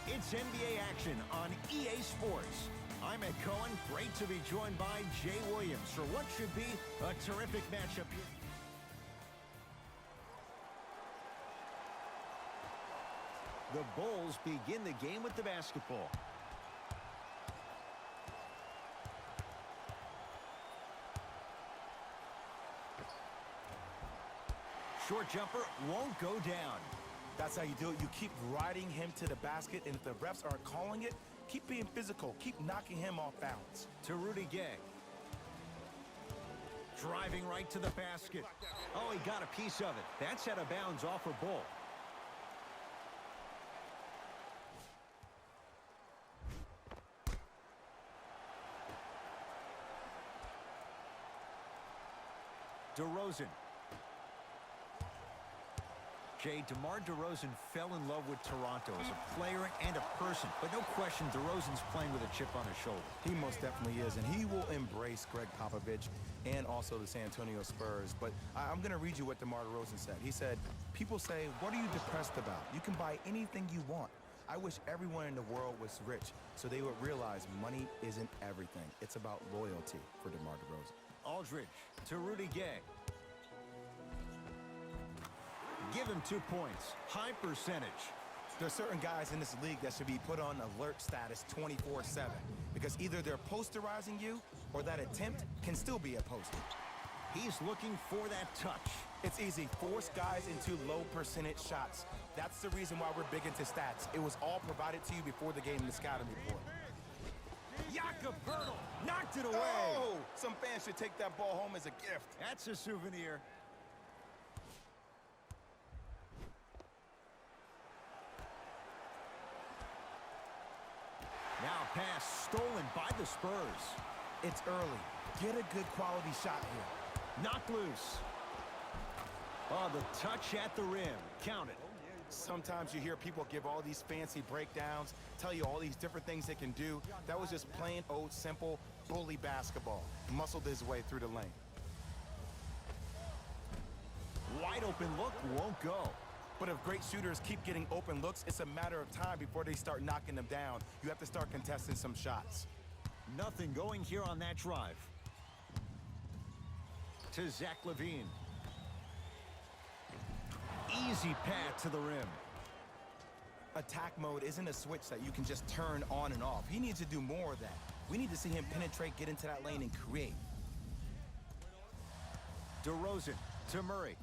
It's NBA action on EA Sports. I'm Ed Cohen. Great to be joined by Jay Williams for what should be a terrific matchup here. The Bulls begin the game with the basketball. Short jumper won't go down. That's how you do it. You keep riding him to the basket, and if the refs aren't calling it, keep being physical. Keep knocking him off balance. To Rudy Gay. Driving right to the basket. Oh, he got a piece of it. That's out of bounds off a Bull. DeRozan. Jay, DeMar DeRozan fell in love with Toronto as a player and a person. But no question, DeRozan's playing with a chip on his shoulder. He most definitely is, and he will embrace Greg Popovich and also the San Antonio Spurs. But I'm going to read you what DeMar DeRozan said. He said, "People say, what are you depressed about? You can buy anything you want. I wish everyone in the world was rich so they would realize money isn't everything. It's about loyalty," for DeMar DeRozan. Aldridge to Rudy Gay. Give him 2 points. High percentage. There are certain guys in this league that should be put on alert status 24/7 because either they're posterizing you or that attempt can still be a poster. He's looking for that touch. It's easy. Force guys into low percentage shots. That's the reason why we're big into stats. It was all provided to you before the game in the scouting report. Jakob Poeltl knocked it away. Oh, some fans should take that ball home as a gift. That's a souvenir. Now pass stolen by the Spurs. It's early. Get a good quality shot here. Knocked loose. Oh, the touch at the rim. Count it. Sometimes you hear people give all these fancy breakdowns, tell you all these different things they can do. That was just plain old simple bully basketball. Muscled his way through the lane. Wide open look won't go. But if great shooters keep getting open looks, it's a matter of time before they start knocking them down. You have to start contesting some shots. Nothing going here on that drive. To Zach LaVine. Easy path to the rim. Attack mode isn't a switch that you can just turn on and off. He needs to do more of that. We need to see him penetrate, get into that lane, and create. DeRozan to Murray.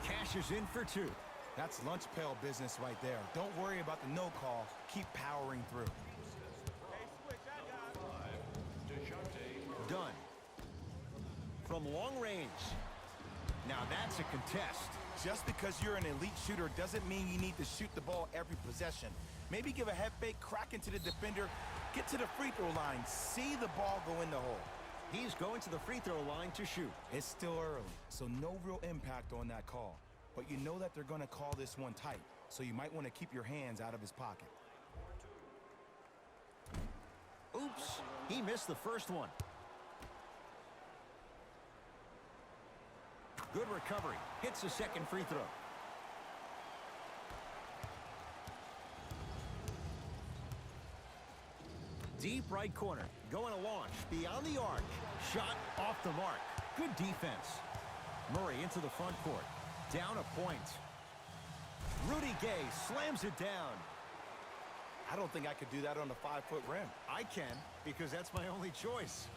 Cashes in for 2. That's lunch pail business right there. Don't worry about the no call. Keep powering through. Done. From long range. Now that's a contest. Just because you're an elite shooter doesn't mean you need to shoot the ball every possession. Maybe give a head fake, crack into the defender, get to the free throw line, see the ball go in the hole. He's going to the free throw line to shoot. It's still early, so no real impact on that call. But you know that they're going to call this one tight, so you might want to keep your hands out of his pocket. Oops, he missed the first one. Good recovery. Hits the second free throw. Deep right corner. Going to launch. Beyond the arc. Shot off the mark. Good defense. Murray into the front court. Down a point. Rudy Gay slams it down. I don't think I could do that on a 5-foot rim. I can, because that's my only choice.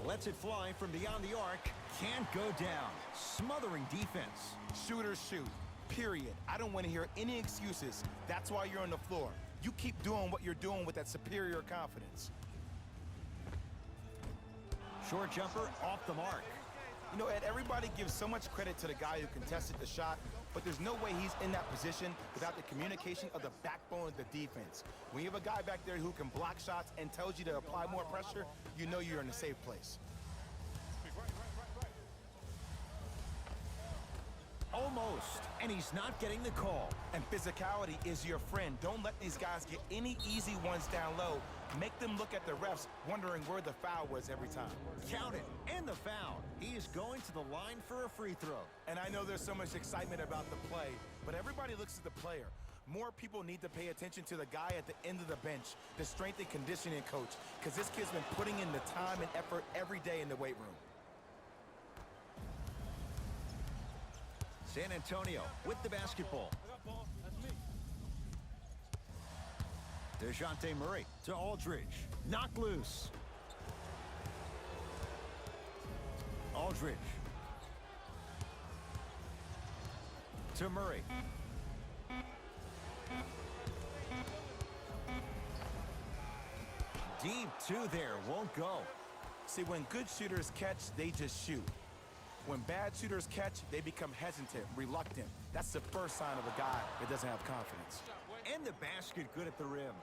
Lets it fly from beyond the arc. Can't go down. Smothering defense. Shooters shoot. Period. I don't want to hear any excuses. That's why you're on the floor. You keep doing what you're doing with that superior confidence. Short jumper off the mark. You know, Ed, everybody gives so much credit to the guy who contested the shot, but there's no way he's in that position without the communication of the backbone of the defense. When you have a guy back there who can block shots and tells you to apply more pressure, you know you're in a safe place. Almost, and he's not getting the call. And physicality is your friend. Don't let these guys get any easy ones down low. Make them look at the refs, wondering where the foul was every time. Count it, and the foul. He is going to the line for a free throw. And I know there's so much excitement about the play, but everybody looks at the player. More people need to pay attention to the guy at the end of the bench, the strength and conditioning coach, because this kid's been putting in the time and effort every day in the weight room. San Antonio with the basketball. DeJounte Murray to Aldridge. Knocked loose. Aldridge. To Murray. Deep two there, won't go. See, when good shooters catch, they just shoot. When bad shooters catch, they become hesitant, reluctant. That's the first sign of a guy that doesn't have confidence. And the basket good at the rim.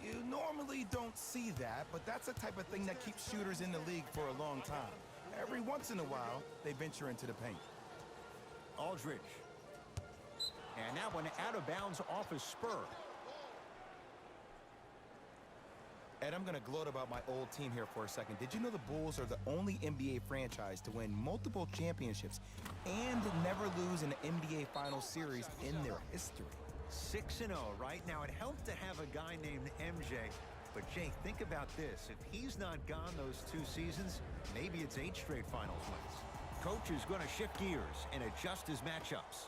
You normally don't see that, but that's the type of thing that keeps shooters in the league for a long time. Every once in a while, they venture into the paint. Aldridge. And that one out of bounds off his spur. Ed, I'm going to gloat about my old team here for a second. Did you know the Bulls are the only NBA franchise to win multiple championships and never lose an NBA Finals series in their history? 6-0 right now. It helped to have a guy named MJ. But, Jake, think about this. If he's not gone those 2 seasons, maybe it's 8 straight finals wins. Coach is going to shift gears and adjust his matchups.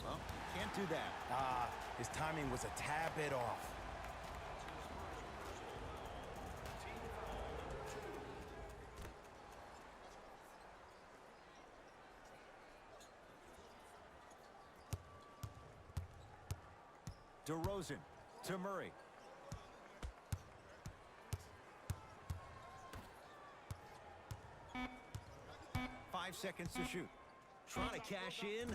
Well, can't do that. His timing was a tad bit off. DeRozan to Murray. Five seconds to shoot. Trying to cash in.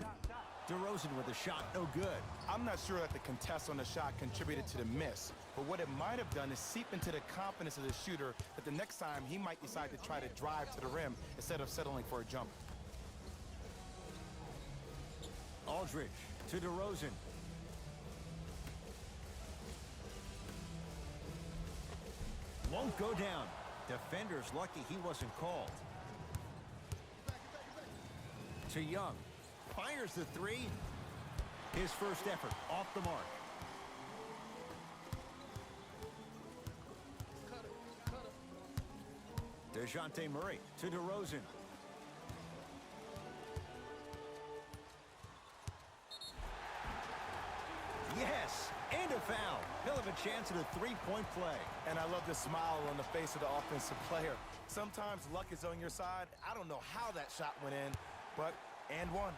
DeRozan with a shot, no good. I'm not sure that the contest on the shot contributed to the miss, but what it might have done is seep into the confidence of the shooter that the next time he might decide to try to drive to the rim instead of settling for a jump. Aldridge to DeRozan. Won't go down. Defender's lucky he wasn't called. To Young. Fires the 3. His first effort off the mark. DeJounte Murray to DeRozan. Yes, and a foul. He'll have a chance at a 3-point play. And I love the smile on the face of the offensive player. Sometimes luck is on your side. I don't know how that shot went in, but and one.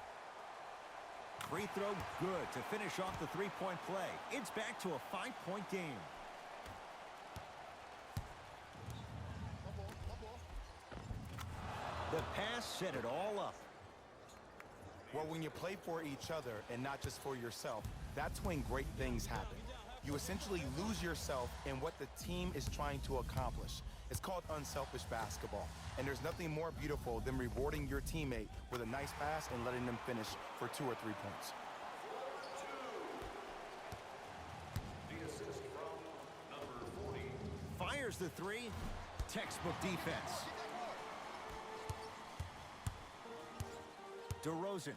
Free throw good to finish off the 3-point play. It's back to a 5-point game. The pass set it all up. Well, when you play for each other and not just for yourself, that's when great things happen. You essentially lose yourself in what the team is trying to accomplish. It's called unselfish basketball. And there's nothing more beautiful than rewarding your teammate with a nice pass and letting them finish for 2 or 3 points. Fires the 3. Textbook defense. DeRozan.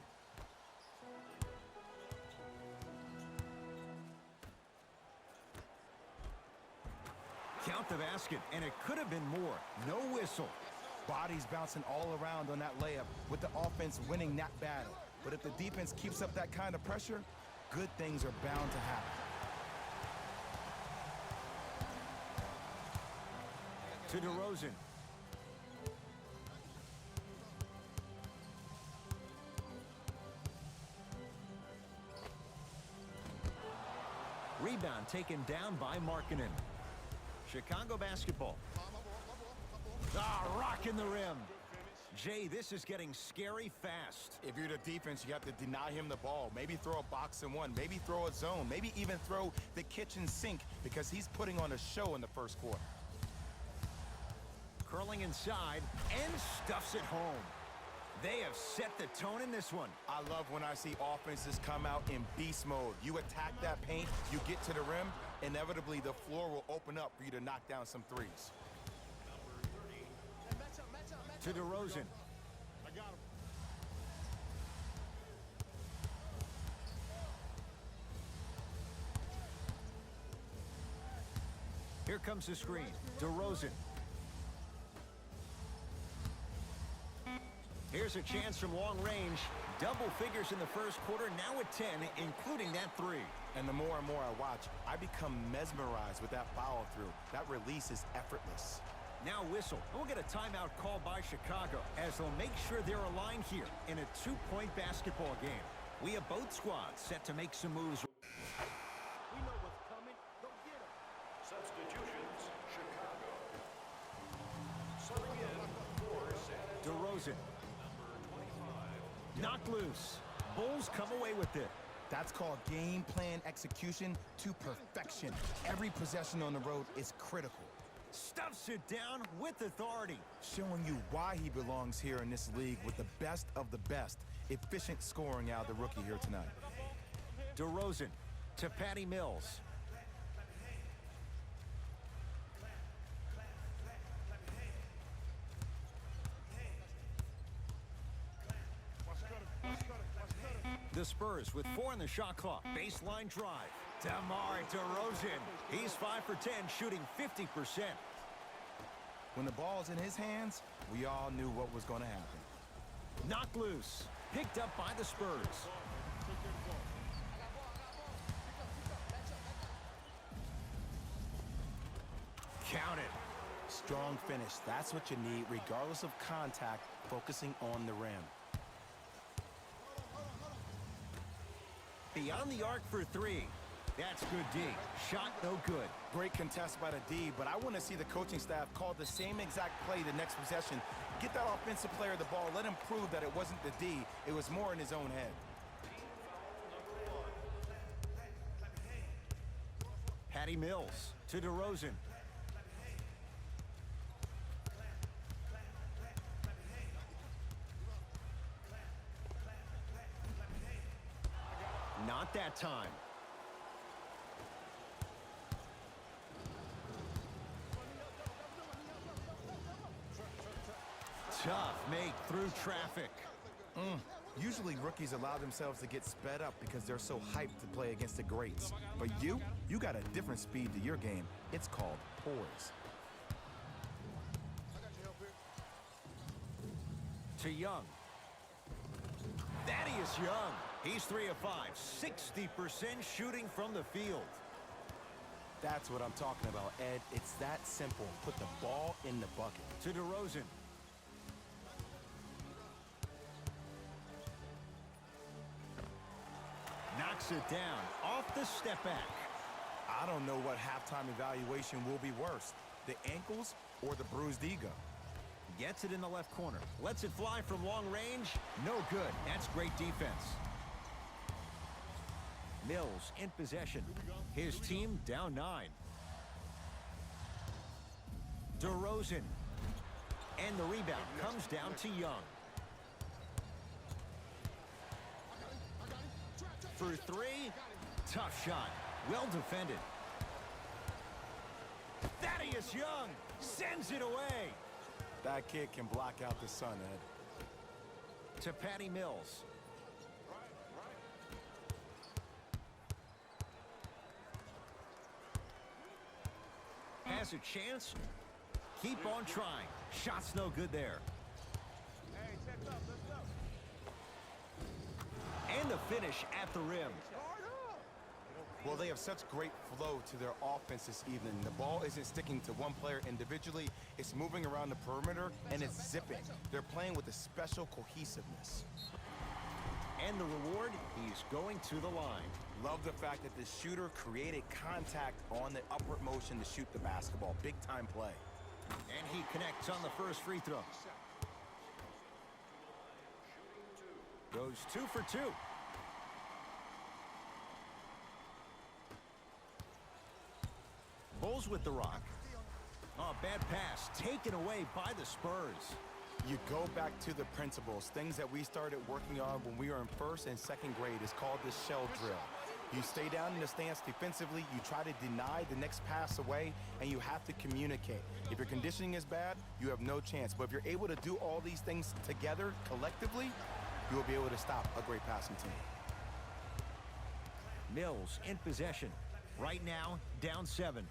Count the basket, and it could have been more. No whistle. Bodies bouncing all around on that layup with the offense winning that battle. But if the defense keeps up that kind of pressure, good things are bound to happen. To DeRozan. Rebound taken down by Markkanen. Chicago basketball. Rocking the rim. Jay, this is getting scary fast. If you're the defense, you have to deny him the ball. Maybe throw a box and one. Maybe throw a zone. Maybe even throw the kitchen sink because he's putting on a show in the first quarter. Curling inside and stuffs it home. They have set the tone in this one. I love when I see offenses come out in beast mode. You attack that paint, you get to the rim, inevitably the floor will open up for you to knock down some threes. To DeRozan. I got him. Here comes the screen. DeRozan. Here's a chance from long range. Double figures in the first quarter, now at 10, including that three. And the more and more I watch, I become mesmerized with that follow-through. That release is effortless. Now whistle. We'll get a timeout called by Chicago as they'll make sure they're aligned here in a two-point basketball game. We have both squads set to make some moves. We know what's coming. Go get him. Substitutions, Chicago. Subbing in for San Antonio. DeRozan. Knocked loose. Bulls come away with it. That's called game plan execution to perfection. Every possession on the road is critical. Stuffs it down with authority. Showing you why he belongs here in this league with the best of the best. Efficient scoring out of the rookie here tonight. DeRozan to Patty Mills. The Spurs with 4 in the shot clock. Baseline drive. DeMar DeRozan. He's 5 for 10, shooting 50%. When the ball's in his hands, we all knew what was going to happen. Knocked loose. Picked up by the Spurs. Counted. Strong finish. That's what you need, regardless of contact, focusing on the rim. Beyond the arc for 3. That's good D. Shot no good. Great contest by the D, but I want to see the coaching staff call the same exact play the next possession. Get that offensive player the ball. Let him prove that it wasn't the D. It was more in his own head. Patty Mills to DeRozan. Not that time. Tough make through traffic. Usually rookies allow themselves to get sped up because they're so hyped to play against the greats. But you got a different speed to your game. It's called poise. To Young. Thaddeus Young. He's 3 of 5. 60% shooting from the field. That's what I'm talking about, Ed. It's that simple. Put the ball in the bucket. To DeRozan. Knocks it down off the step back. I don't know what halftime evaluation will be worse, the ankles or the bruised ego. Gets it in the left corner. Lets it fly from long range. No good. That's great defense. Mills in possession. His team down 9. DeRozan. And the rebound comes down to Young. For 3. Tough shot. Well defended. Thaddeus Young sends it away. That kid can block out the sun, Ed. To Patty Mills. Has a chance. Keep on trying. Shot's no good there. Hey, check up. Let's go. And the finish at the rim. Well, they have such great flow to their offense this evening. The ball isn't sticking to one player individually. It's moving around the perimeter, and it's zipping. They're playing with a special cohesiveness. And the reward, he's going to the line. Love the fact that the shooter created contact on the upward motion to shoot the basketball. Big-time play. And he connects on the first free throw. Goes 2 for 2. Bulls with the rock. Oh, bad pass taken away by the Spurs. You go back to the principles, things that we started working on when we were in first and second grade. Is called the shell drill. You stay down in the stance defensively, you try to deny the next pass away, and you have to communicate. If your conditioning is bad, you have no chance. But if you're able to do all these things together, collectively, you will be able to stop a great passing team. Mills in possession. Right now, down 7.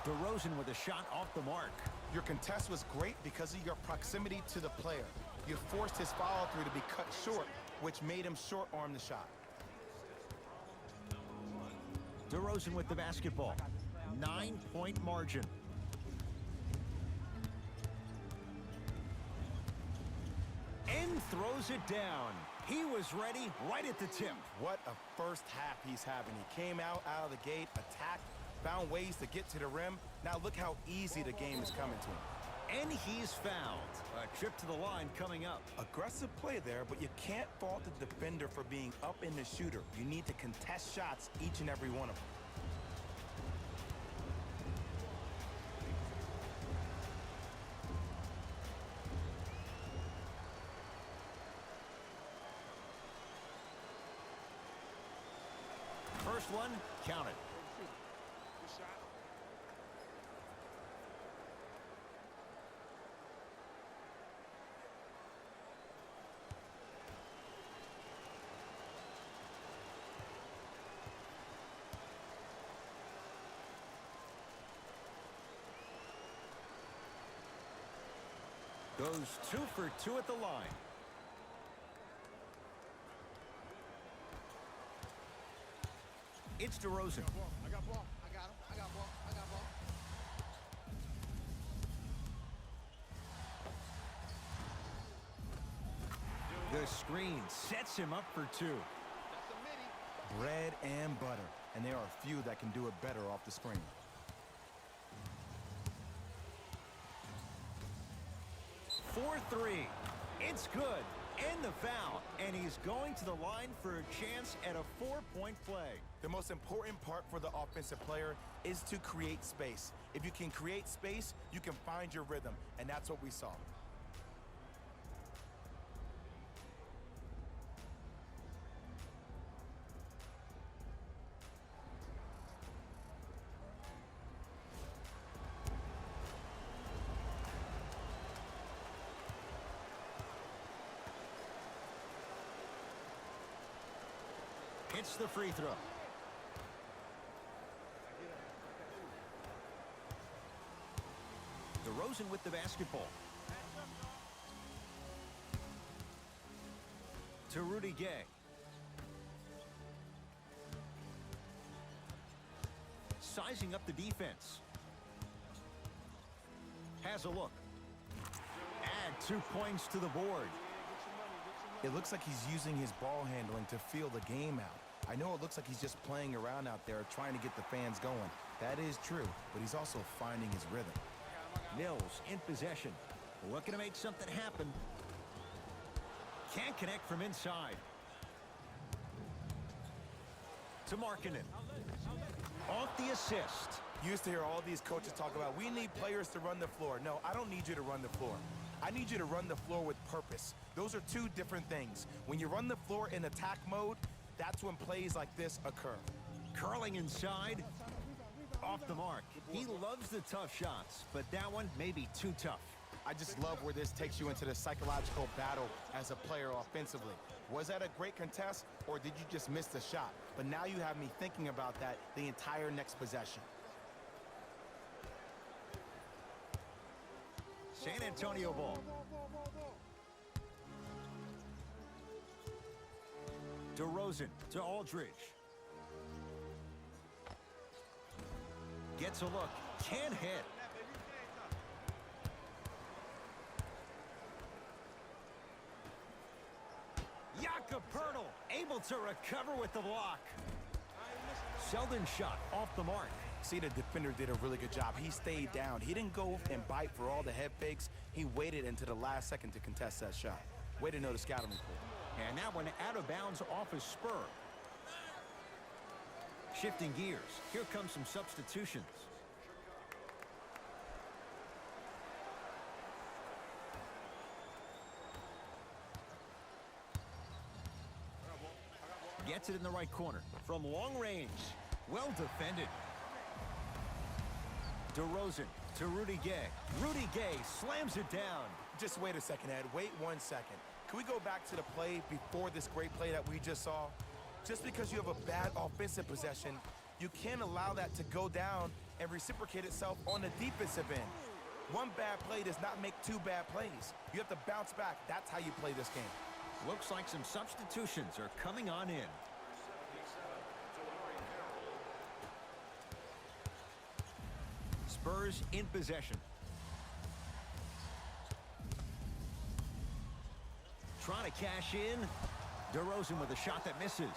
DeRozan with a shot off the mark. Your contest was great because of your proximity to the player. You forced his follow-through to be cut short, which made him short-arm the shot. DeRozan with the basketball. 9-point margin. And throws it down. He was ready right at the tip. What a first half he's having. He came out of the gate, attacked, found ways to get to the rim. Now look how easy the game is coming to him. And he's fouled. A trip to the line coming up. Aggressive play there, but you can't fault the defender for being up in the shooter. You need to contest shots, each and every one of them. First one, count it. Good shot. Goes 2 for 2 at the line. It's DeRozan. I got ball. I got him. I got ball. I got ball. The screen sets him up for 2. That's a mini. Bread and butter. And there are few that can do it better off the screen. For 3. It's good. And the foul. And he's going to the line for a chance at a 4-point play. The most important part for the offensive player is to create space. If you can create space, you can find your rhythm, and that's what we saw. It's the free throw. DeRozan with the basketball. To Rudy Gay. Sizing up the defense. Has a look. Add 2 points to the board. It looks like he's using his ball handling to feel the game out. I know it looks like he's just playing around out there trying to get the fans going. That is true, but he's also finding his rhythm. Mills in possession. Looking to make something happen. Can't connect from inside. To Markkanen. Off the assist. You used to hear all these coaches talk about, we need players to run the floor. No, I don't need you to run the floor. I need you to run the floor with purpose. Those are two different things. When you run the floor in attack mode, that's when plays like this occur. Curling inside. Off the mark. He loves the tough shots, but that one may be too tough. I just love where this takes you into the psychological battle as a player offensively. Was that a great contest, or did you just miss the shot? But now you have me thinking about that the entire next possession. San Antonio ball. DeRozan to Aldridge. Gets a look. Can't hit. Jakob Poeltl able to recover with the block. Selden shot off the mark. See, the defender did a really good job. He stayed down. He didn't go and bite for all the head fakes. He waited until the last second to contest that shot. Way to know the scouting report. And that one out of bounds off his spur. Shifting gears. Here comes some substitutions. Gets it in the right corner. From long range. Well defended. DeRozan to Rudy Gay. Rudy Gay slams it down. Just wait a second, Ed. Wait 1 second. Can we go back to the play before this great play that we just saw? Just because you have a bad offensive possession, you can't allow that to go down and reciprocate itself on the defensive end. One bad play does not make two bad plays. You have to bounce back. That's how you play this game. Looks like some substitutions are coming on in. Spurs in possession. Trying to cash in. DeRozan with a shot that misses.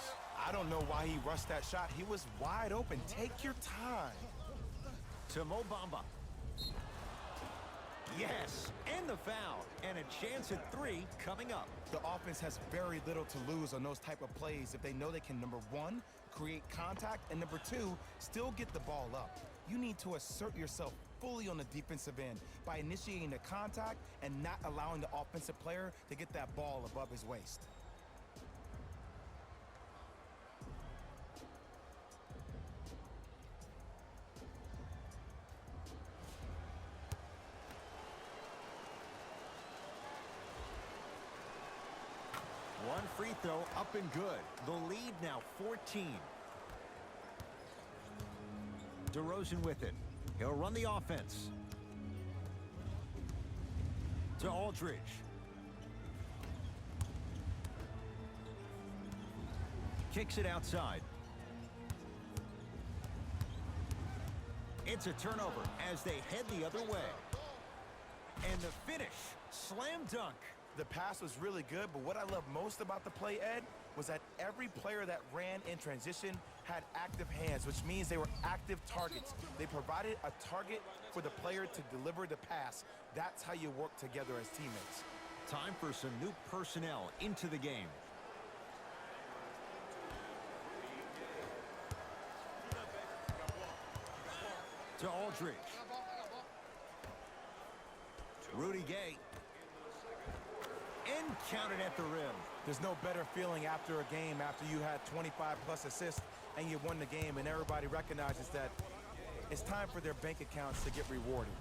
I don't know why he rushed that shot. He was wide open. Take your time. To Mo Bamba. Yes, and the foul. And a chance at 3 coming up. The offense has very little to lose on those type of plays if they know they can, number one, create contact, and number two, still get the ball up. You need to assert yourself fully on the defensive end by initiating the contact and not allowing the offensive player to get that ball above his waist. One free throw up and good. The lead now 14. DeRozan with it. He'll run the offense. To Aldridge. Kicks it outside. It's a turnover as they head the other way. And the finish. Slam dunk. The pass was really good, but what I love most about the play, Ed, was that every player that ran in transition had active hands, which means they were active targets. They provided a target for the player to deliver the pass. That's how you work together as teammates. Time for some new personnel into the game. To Aldridge. Rudy Gay. And counted at the rim. There's no better feeling after a game after you had 25-plus assists and you won the game and everybody recognizes that it's time for their bank accounts to get rewarded.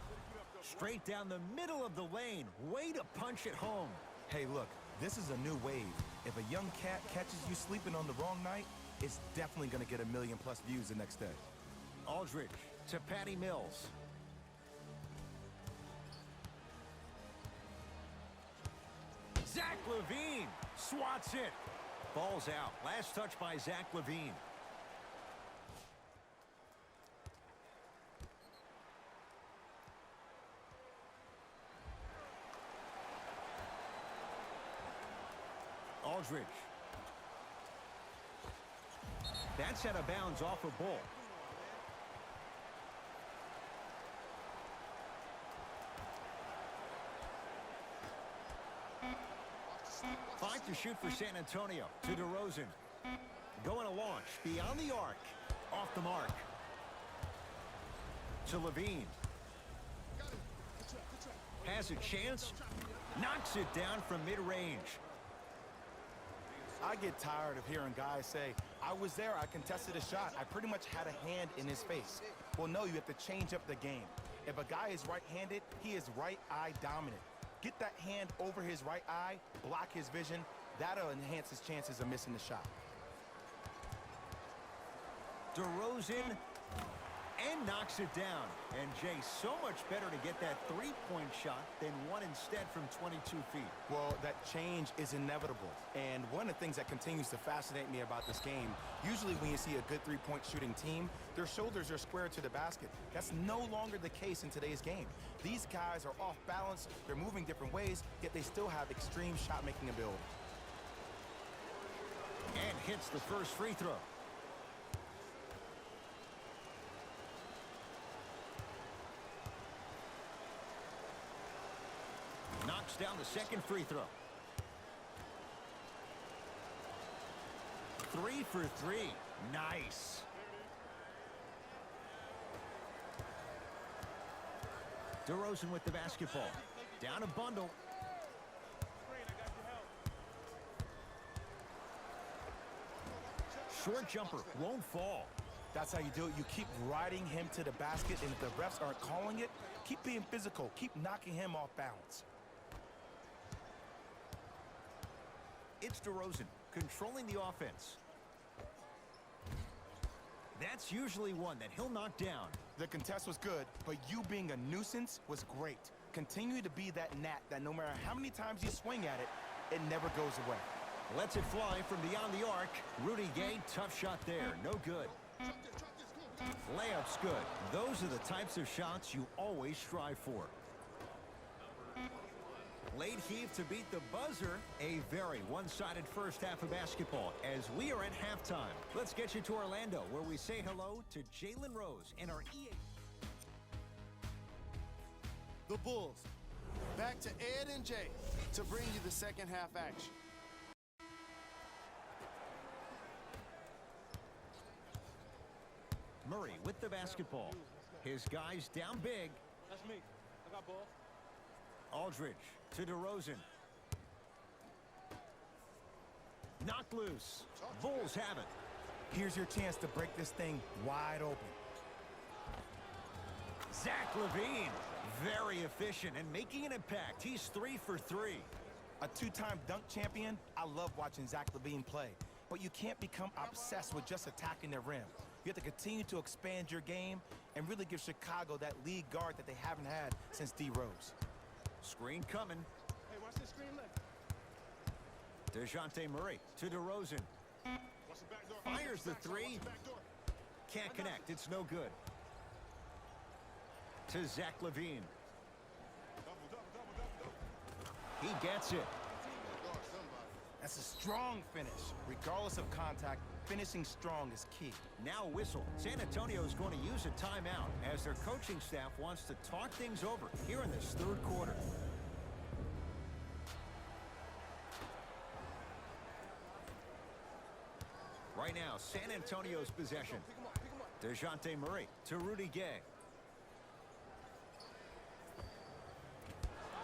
Straight down the middle of the lane. Way to punch it home. Hey, look, this is a new wave. If a young cat catches you sleeping on the wrong night, it's definitely going to get 1 million-plus views the next day. Aldridge to Patty Mills. Zach LaVine swats it. Ball's out. Last touch by Zach LaVine. Aldridge. That's out of bounds off a ball. Five to shoot for San Antonio. To DeRozan. Going to launch. Beyond the arc. Off the mark. To LaVine. Has a chance. Knocks it down from mid-range. I get tired of hearing guys say, I was there, I contested a shot, I pretty much had a hand in his face. Well, no, you have to change up the game. If a guy is right-handed, he is right eye dominant. Get that hand over his right eye, block his vision. That'll enhance his chances of missing the shot. DeRozan and knocks it down. And Jay, so much better to get that three-point shot than one instead from 22 feet. Well, that change is inevitable. And one of the things that continues to fascinate me about this game, usually when you see a good three-point shooting team, their shoulders are square to the basket. That's no longer the case in today's game. These guys are off balance, they're moving different ways, yet they still have extreme shot-making ability. And hits the first free throw. Knocks down the second free throw. 3 for 3. Nice. DeRozan with the basketball. Down a bundle. short jumper won't fall. That's how you do it. You keep riding him to the basket, and if the refs aren't calling it, keep being physical. Keep knocking him off balance. It's DeRozan controlling the offense. That's usually one that he'll knock down. The contest was good, but you being a nuisance was great. Continue to be that gnat that no matter how many times you swing at it, it never goes away. Lets it fly from beyond the arc. Rudy Gay, tough shot there. No good. Layup's good. Those are the types of shots you always strive for. Late heave to beat the buzzer. A very one-sided first half of basketball as we are at halftime. Let's get you to Orlando, where we say hello to Jalen Rose and our EA. The Bulls. Back to Ed and Jay to bring you the second half action. Murray with the basketball. His guys down big. That's me. I got ball. Aldridge to DeRozan. Knocked loose. Bulls have it. Here's your chance to break this thing wide open. Zach LaVine, very efficient and making an impact. He's 3 for 3. A two-time dunk champion, I love watching Zach LaVine play. But you can't become obsessed with just attacking the rim. You have to continue to expand your game and really give Chicago that lead guard that they haven't had since D. Rose. Screen coming. Hey, watch this screen left. DeJounte Murray to DeRozan. Watch the back door. Fires the three. Watch the back door. Can't connect. It's no good. To Zach LaVine. He gets it. That's a strong finish. Regardless of contact, finishing strong is key. Now a whistle. San Antonio is going to use a timeout as their coaching staff wants to talk things over here in this third quarter. Right now, San Antonio's possession. DeJounte Murray to Rudy Gay.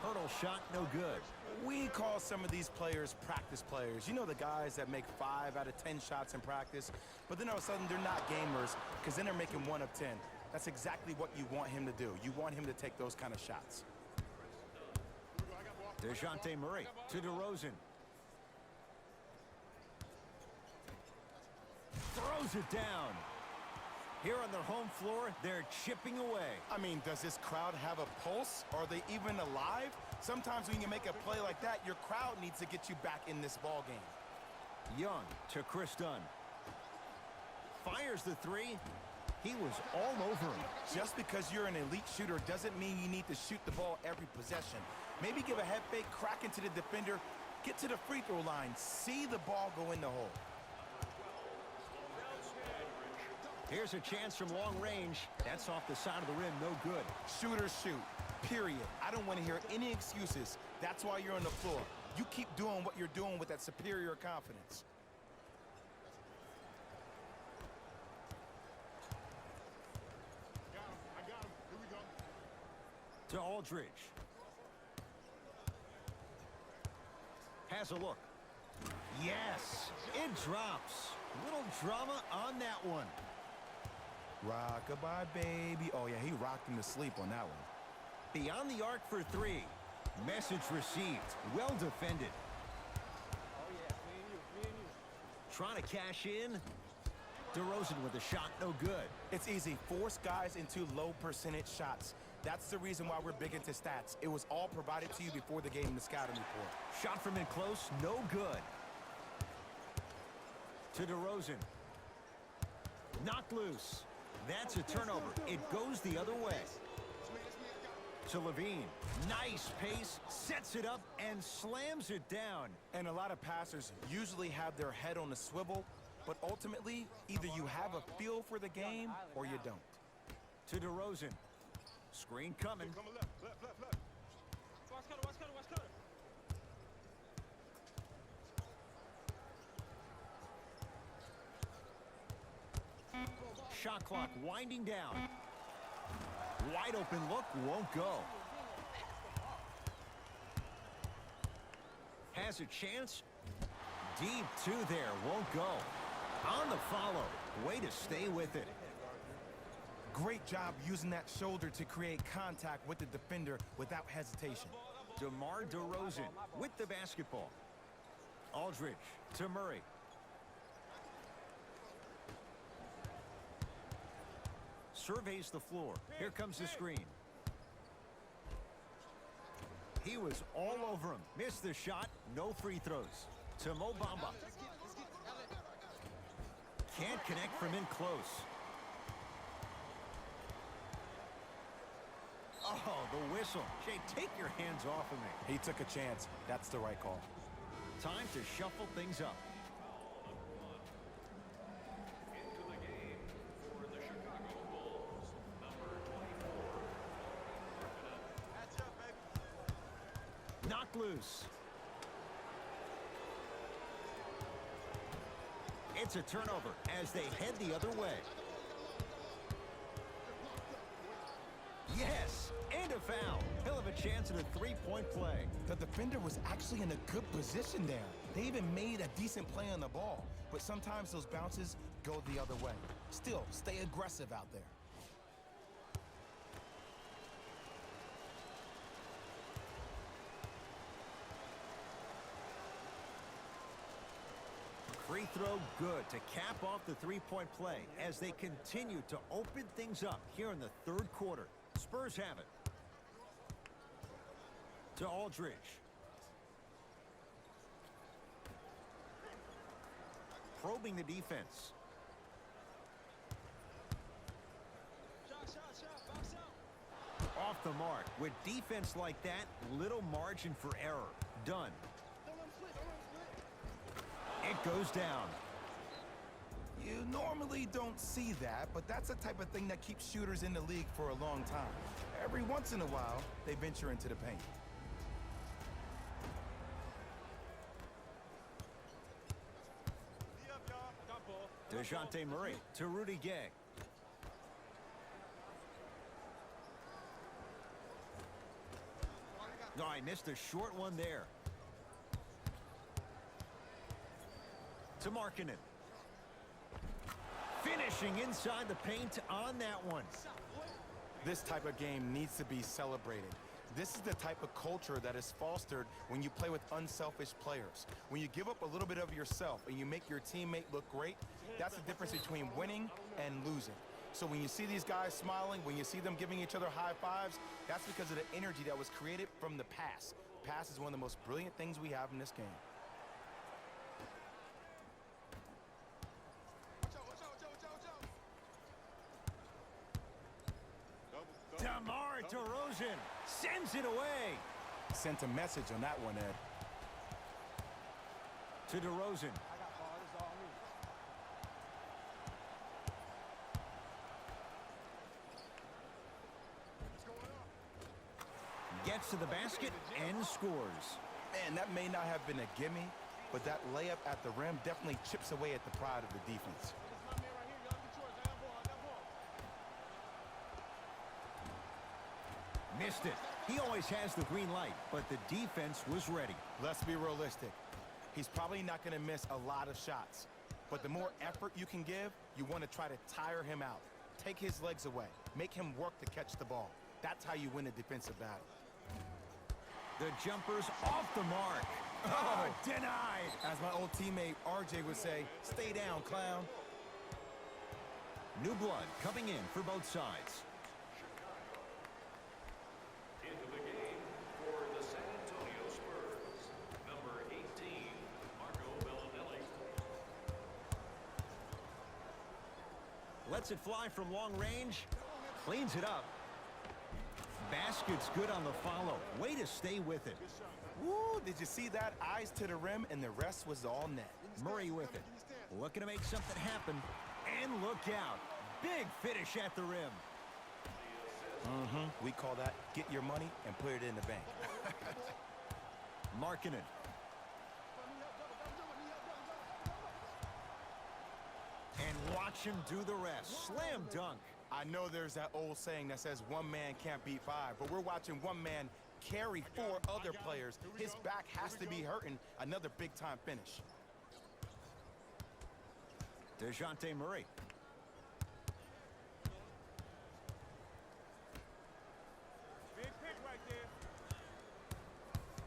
Hurdle shot, no good. We call some of these players practice players. You know, the guys that make 5 out of 10 shots in practice, but then all of a sudden they're not gamers because then they're making 1 of 10. That's exactly what you want him to do. You want him to take those kind of shots. DeJounte Murray to DeRozan. Throws it down. Here on their home floor, they're chipping away. I mean, does this crowd have a pulse? Are they even alive? Sometimes when you make a play like that, your crowd needs to get you back in this ball game. Young to Chris Dunn. Fires the three. He was all over him. Just because you're an elite shooter doesn't mean you need to shoot the ball every possession. Maybe give a head fake, crack into the defender, get to the free throw line, see the ball go in the hole. Here's a chance from long range. That's off the side of the rim, no good. Shooters shoot, period. I don't want to hear any excuses. That's why you're on the floor. You keep doing what you're doing with that superior confidence. I got him. Here we go. To Aldridge. Has a look. Yes, it drops. Little drama on that one. Rock-a-bye, baby. Oh, yeah, he rocked him to sleep on that one. Beyond the arc for three. Message received. Well defended. Oh, yeah. Me and you. Trying to cash in. DeRozan with a shot, no good. It's easy. Force guys into low percentage shots. That's the reason why we're big into stats. It was all provided to you before the game in the scouting report. Shot from in close, no good. To DeRozan. Knocked loose. That's a turnover. It goes the other way. To LaVine. Nice pace, sets it up, and slams it down. And a lot of passers usually have their head on a swivel, but ultimately, either you have a feel for the game or you don't. To DeRozan. Screen coming. Coming left. Watch cutter. Shot clock winding down. Wide open look, won't go. Has a chance. Deep two there, won't go. On the follow. Way to stay with it. Great job using that shoulder to create contact with the defender without hesitation. DeMar DeRozan with the basketball. Aldridge to Murray. Surveys the floor. Here comes the screen. He was all over him. Missed the shot. No free throws. To Mo Bamba. Can't connect from in close. Oh, the whistle. Jay, take your hands off of me. He took a chance. That's the right call. Time to shuffle things up. Into the game for the Chicago Bulls, number 24. Knocked loose. It's a turnover as they head the other way. Yes, and a foul. He'll have a chance at a three-point play. The defender was actually in a good position there. They even made a decent play on the ball. But sometimes those bounces go the other way. Still, stay aggressive out there. Free throw good to cap off the three-point play as they continue to open things up here in the third quarter. Spurs have it. To Aldridge. Probing the defense. Off the mark. With defense like that, little margin for error. Done. It goes down. You normally don't see that, but that's the type of thing that keeps shooters in the league for a long time. Every once in a while, they venture into the paint. DeJounte Murray to Rudy Gay. No, I missed a short one there. To Markkanen. Finishing inside the paint on that one. This type of game needs to be celebrated. This is the type of culture that is fostered when you play with unselfish players. When you give up a little bit of yourself and you make your teammate look great, that's the difference between winning and losing. So when you see these guys smiling, when you see them giving each other high fives, that's because of the energy that was created from the pass. Pass is one of the most brilliant things we have in this game. DeMar DeRozan sends it away. Sent a message on that one, Ed. To DeRozan. Gets to the basket and scores. Man, that may not have been a gimme, but that layup at the rim definitely chips away at the pride of the defense. Missed it. He always has the green light, but the defense was ready. Let's be realistic. He's probably not going to miss a lot of shots. But the more effort you can give, you want to try to tire him out. Take his legs away. Make him work to catch the ball. That's how you win a defensive battle. The jumper's off the mark. Oh, denied. As my old teammate RJ would say, stay down, clown. New blood coming in for both sides. Into the game for the San Antonio Spurs, number 18, Marco Bellinelli. Lets it fly from long range. Cleans it up. Basket's good on the follow. Way to stay with it. Woo, did you see that? Eyes to the rim, and the rest was all net. Murray with it. Looking to make something happen. And look out. Big finish at the rim. We call that get your money and put it in the bank. Markkanen. And watch him do the rest. Slam dunk. I know there's that old saying that says one man can't beat five, but we're watching one man carry four other players. His back has to be hurting. Another big-time finish. DeJounte Murray. Big pick right there.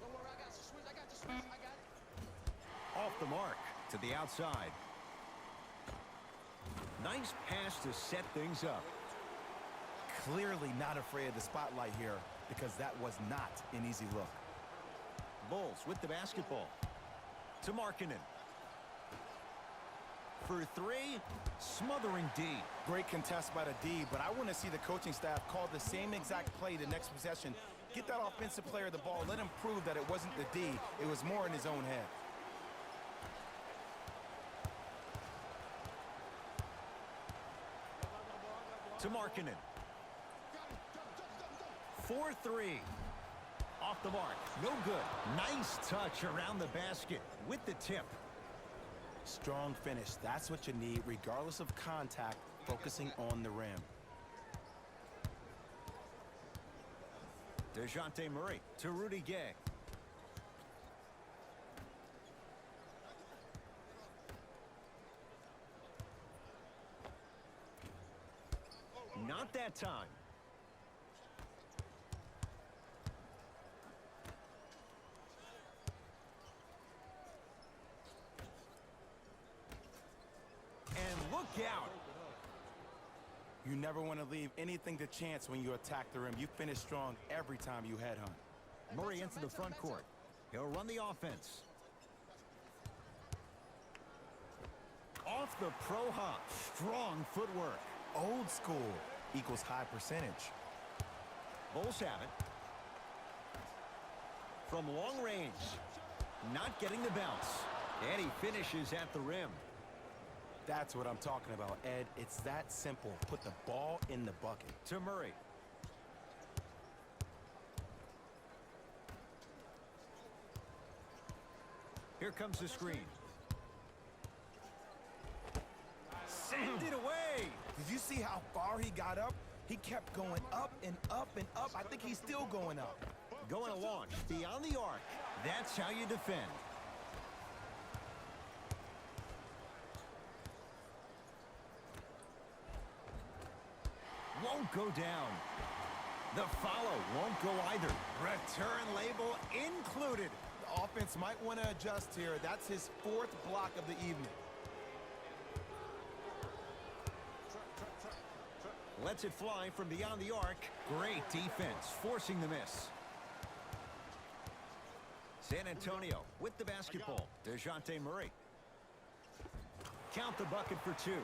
Don't worry, I got you. Switch. I got you. Switch. I got it. Off the mark to the outside. Nice pass to set things up. Clearly not afraid of the spotlight here because that was not an easy look. Bulls with the basketball. To Markkanen. For three, smothering D. Great contest by the D, but I want to see the coaching staff call the same exact play the next possession. Get that offensive player the ball. Let him prove that it wasn't the D. It was more in his own head. To Markkanen. 4-3. Off the mark. No good. Nice touch around the basket with the tip. Strong finish. That's what you need, regardless of contact, focusing on the rim. DeJounte Murray to Rudy Gay. Not that time. And look out. You never want to leave anything to chance when you attack the rim. You finish strong every time you headhunt. Murray into the front court. He'll run the offense. Off the pro hop. Strong footwork. Old school equals high percentage. Bulls have it. From long range. Not getting the bounce. And he finishes at the rim. That's what I'm talking about, Ed. It's that simple. Put the ball in the bucket. To Murray. Here comes the screen. Send it away. Did you see how far he got up? He kept going up and up and up. I think he's still going up. Going to launch beyond the arc. That's how you defend. Won't go down. The follow won't go either. Return label included. The offense might want to adjust here. That's his fourth block of the evening. Lets it fly from beyond the arc. Great defense, forcing the miss. San Antonio with the basketball. DeJounte Murray. Count the bucket for two.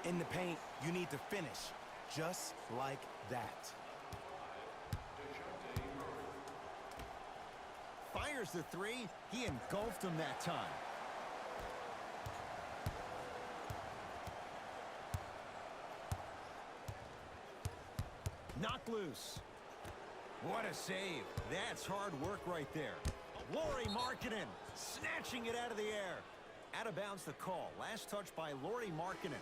In the paint, you need to finish just like that. Fires the three. He engulfed him that time. Knocked loose. What a save. That's hard work right there. Lauri Markkanen snatching it out of the air. Out of bounds the call. Last touch by Lauri Markkanen.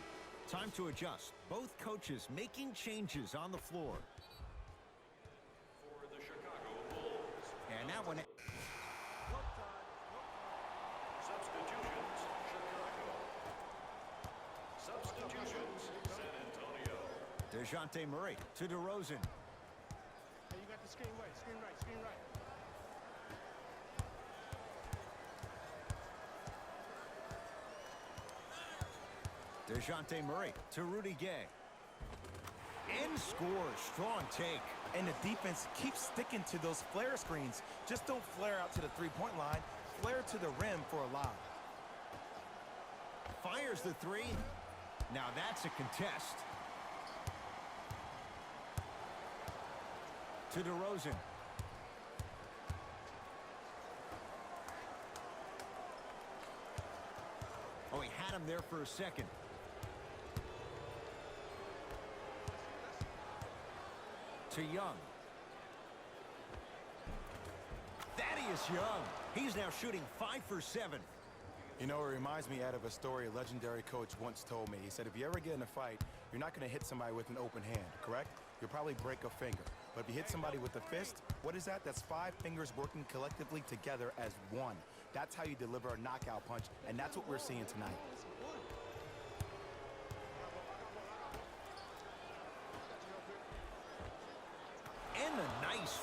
Time to adjust. Both coaches making changes on the floor. For the Chicago Bulls. And that one... Substitutions, Chicago. Substitutions, San Antonio. DeJounte Murray to DeRozan. Hey, you got the screen right, screen right, screen right. DeJounte Murray to Rudy Gay. And scores. Strong take. And the defense keeps sticking to those flare screens. Just don't flare out to the three-point line. Flare to the rim for a lob. Fires the three. Now that's a contest. To DeRozan. Oh, he had him there for a second. To Young. Thaddeus Young. He's now shooting 5 for 7. You know, it reminds me, Ed, of a story a legendary coach once told me. He said, if you ever get in a fight, you're not going to hit somebody with an open hand, correct? You'll probably break a finger. But if you hit somebody with a fist, what is that? That's 5 fingers working collectively together as one. That's how you deliver a knockout punch, and that's what we're seeing tonight.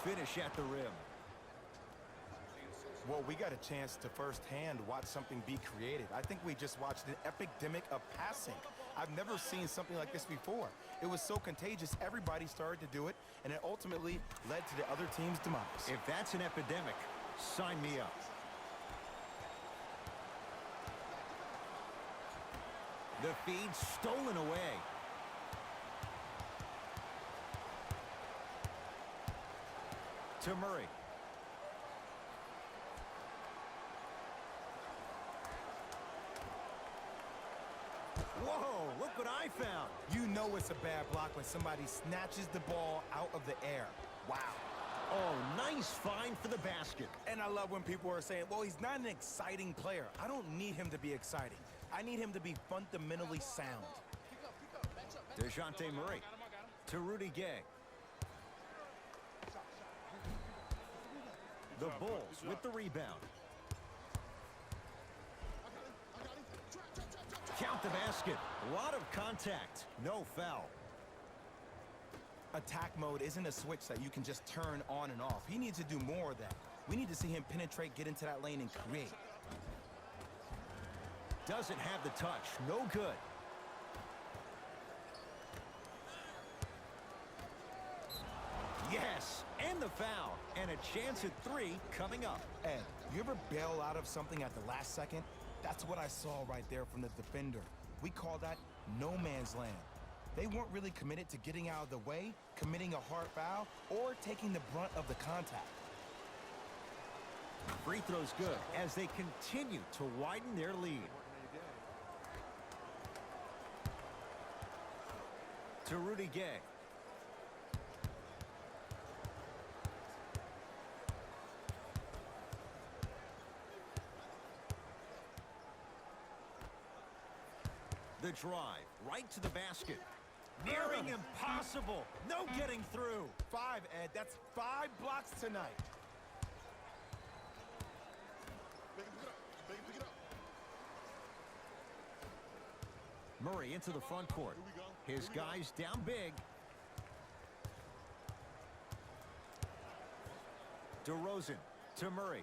finish at the rim. Well, we got a chance to firsthand watch something be created. I think we just watched an epidemic of passing. I've never seen something like this before. It was so contagious, everybody started to do it, and it ultimately led to the other team's demise. If that's an epidemic, sign me up. The feed stolen away. To Murray. Whoa, look what I found. You know it's a bad block when somebody snatches the ball out of the air. Wow. Oh, nice find for the basket. And I love when people are saying, well, he's not an exciting player. I don't need him to be exciting. I need him to be fundamentally sound. DeJounte Murray to Rudy Gay. The Bulls with the rebound. Count the basket. A lot of contact. No foul. Attack mode isn't a switch that you can just turn on and off. He needs to do more of that. We need to see him penetrate, get into that lane, and create. Doesn't have the touch. No good. Yes, and the foul. And a chance at three coming up. Ed, you ever bail out of something at the last second? That's what I saw right there from the defender. We call that no man's land. They weren't really committed to getting out of the way, committing a hard foul, or taking the brunt of the contact. Free throw's good as they continue to widen their lead. To Rudy Gay. The drive, right to the basket. Nearing impossible. No getting through. 5, Ed. That's 5 blocks tonight. Murray into the front court. His guys down big. DeRozan to Murray.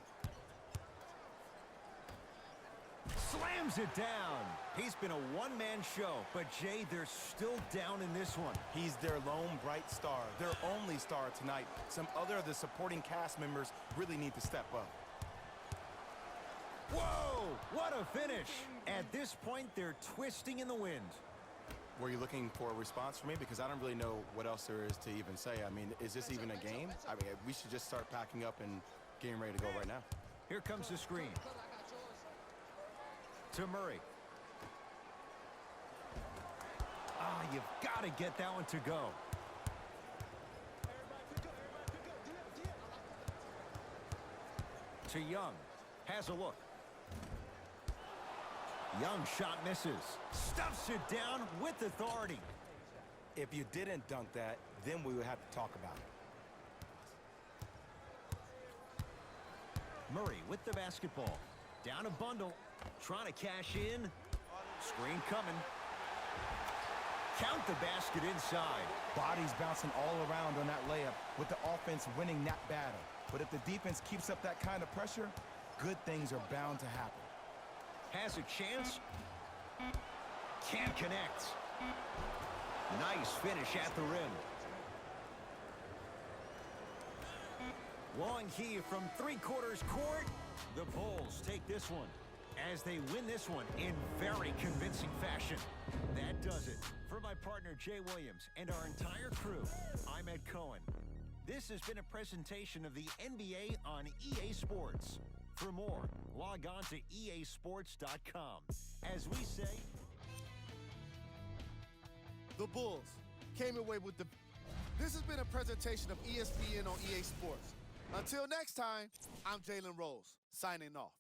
Slams it down. He's been a one-man show, but Jay, they're still down in this one. He's their lone bright star, their only star tonight. Some other of the supporting cast members really need to step up. Whoa, what a finish. At this point, they're twisting in the wind. Were you looking for a response from me? Because I don't really know what else there is to even say. I mean, is this even a game? I mean, we should just start packing up and getting ready to go right now. Here comes the screen. To Murray. Ah, you've got to get that one to go. To Young. Has a look. Young shot misses. Stuffs it down with authority. If you didn't dunk that, then we would have to talk about it. Murray with the basketball. Down a bundle. Trying to cash in. Screen coming. Count the basket inside. Bodies bouncing all around on that layup with the offense winning that battle. But if the defense keeps up that kind of pressure, good things are bound to happen. Has a chance. Can't connect. Nice finish at the rim. Long heave from three-quarters court. The Bulls take this one as they win this one in very convincing fashion. That does it. For my partner Jay Williams and our entire crew, I'm Ed Cohen. This has been a presentation of the NBA on EA Sports. For more, log on to easports.com. As we say, The Bulls came away with the... This has been a presentation of ESPN on EA Sports. Until next time, I'm Jalen Rose, signing off.